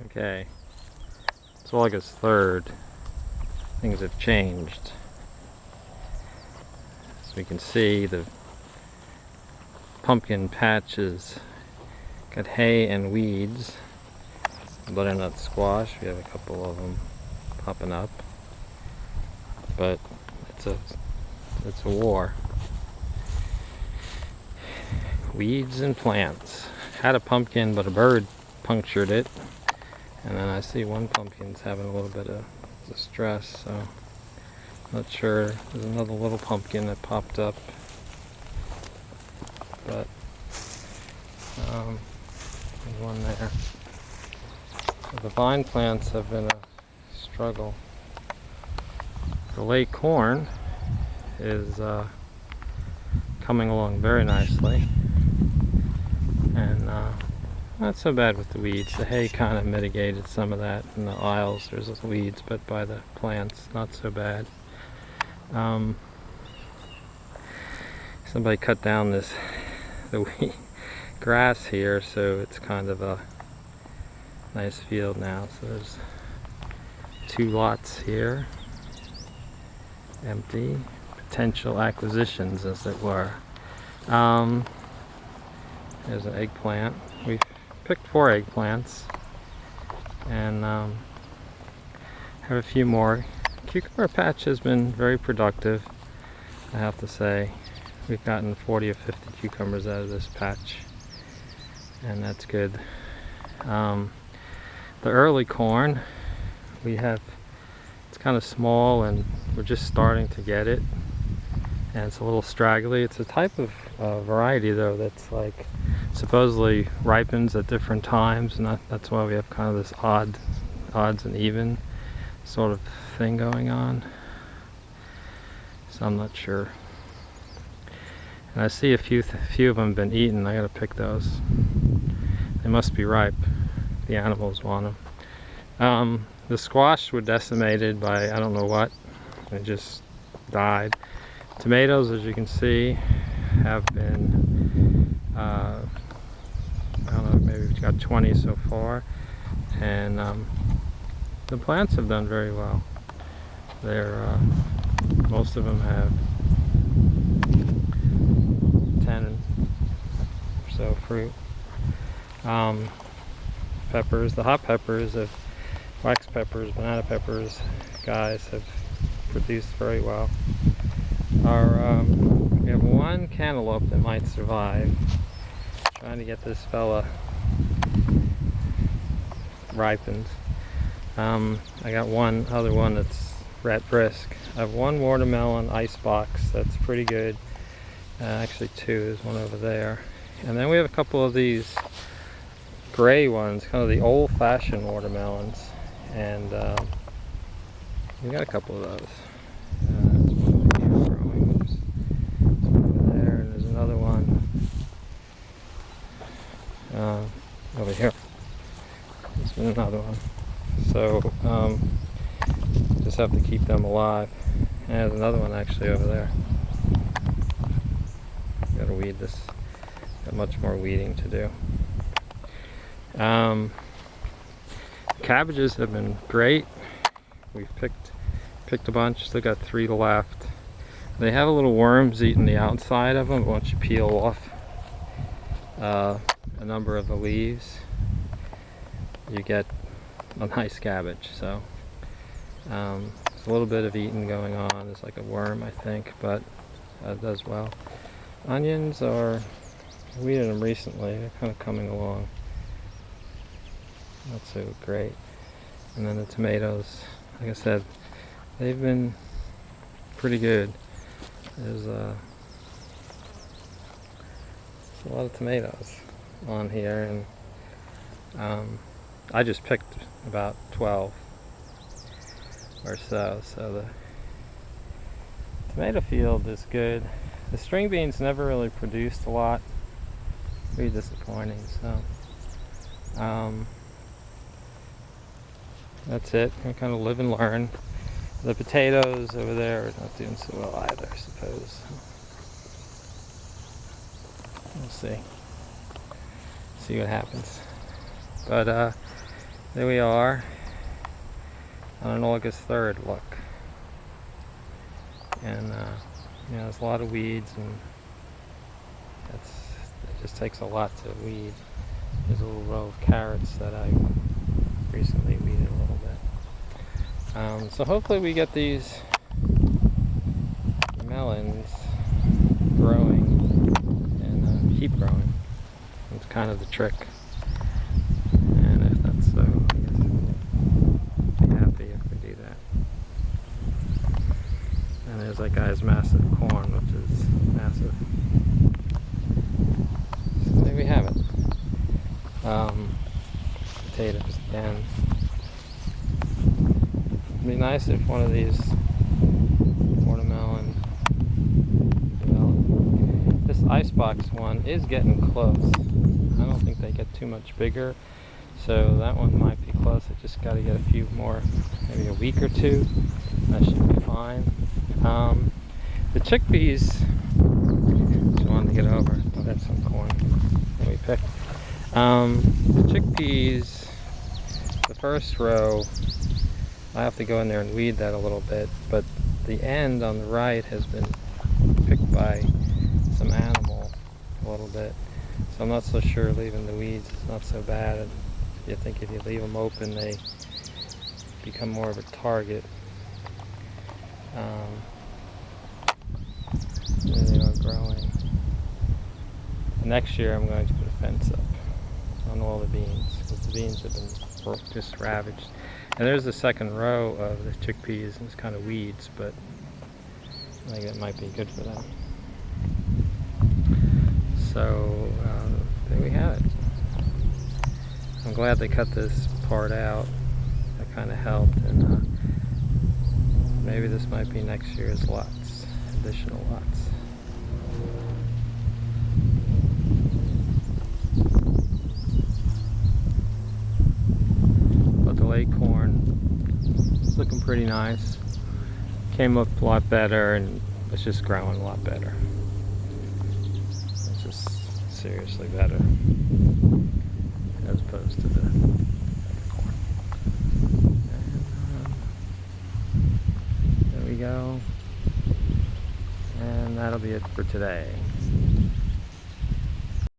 Okay, it's August 3rd. Things have changed. As we can see, the pumpkin patches got hay and weeds. Butternut squash, we have a couple of them popping up. But it's a war. Weeds and plants. Had a pumpkin, but a bird punctured it. And then I see one pumpkin's having a little bit of distress, so not sure. There's another little pumpkin that popped up, but there's one there. So the vine plants have been a struggle. The late corn is coming along very nicely, and not so bad with the weeds. The hay kind of mitigated some of that. In the aisles there's weeds, but by the plants, not so bad. Somebody cut down the grass here, so it's kind of a nice field now. So there's 2 lots here, empty, potential acquisitions as it were. There's an eggplant. We've picked 4 eggplants, and have a few more. Cucumber patch has been very productive, I have to say. We've gotten 40 or 50 cucumbers out of this patch, and that's good. The early corn, it's kind of small, and we're just starting to get it, and it's a little straggly. It's a type of variety though that's like supposedly ripens at different times, and that's why we have kind of this odds and even sort of thing going on. So I'm not sure. And I see a few of them have been eaten. I gotta pick those. They must be ripe. The animals want them. The squash were decimated by I don't know what. They just died. Tomatoes, as you can see, have been I don't know, maybe we've got 20 so far, and the plants have done very well. They're most of them have 10 or so fruit. Peppers, the hot peppers, wax peppers, banana peppers, guys, have produced very well. We have 1 cantaloupe that might survive. Trying to get this fella ripened. I got one other one that's rat brisk. I have 1 watermelon icebox that's pretty good. Actually 2, there's one over there. And then we have a couple of these gray ones, kind of the old-fashioned watermelons. And we got a couple of those. There's one over here growing. Oops. There's one over there, and there's another one over here. There's another one. So just have to keep them alive. And there's another one actually over there. Gotta weed this. Got much more weeding to do. Cabbages have been great. We've picked a bunch. Still got 3 left. They have a little worms eating the outside of them. Once you peel off a number of the leaves, you get a nice cabbage. So there's a little bit of eating going on. It's like a worm, I think, but it does well. Onions are, I weeded them recently. They're kind of coming along. Not so great. And then the tomatoes, like I said, they've been pretty good. There's a lot of tomatoes on here, and I just picked about 12 or so. So the tomato field is good. The string beans never really produced a lot. Pretty disappointing. So that's it. I kind of live and learn. The potatoes over there are not doing so well either, I suppose. We'll see what happens. But There we are on an August 3rd look. And there's a lot of weeds, and it just takes a lot to weed. There's a little row of carrots that I recently weeded a little bit. So hopefully we get these melons growing and keep growing. It's kind of the trick. And if that's so, I guess we'll be happy if we do that. And there's that guy's massive corn, which is massive. So there we have it. Potatoes again. It'd be nice if one of these watermelon developed. This icebox one is getting close. I don't think they get too much bigger, so that one might be close. I just got to get a few more, maybe a week or two. That should be fine. The chickpeas, just wanted to get over. Oh, that's some corn that we picked. The chickpeas, the first row, I have to go in there and weed that a little bit, but the end on the right has been picked by some animal a little bit, so I'm not so sure leaving the weeds is not so bad. And I think if you leave them open, they become more of a target. There they are growing. Next year I'm going to put a fence up on all the beans, because the beans have been just ravaged. And there's the second row of the chickpeas, and it's kind of weeds, but I think that might be good for them. So there we have it. I'm glad they cut this part out. That kind of helped, and maybe this might be next year's lots, additional lots. But the late corn is looking pretty nice. Came up a lot better, and it's just growing a lot better. It's just seriously better as opposed to the corn. And, there we go. And that'll be it for today.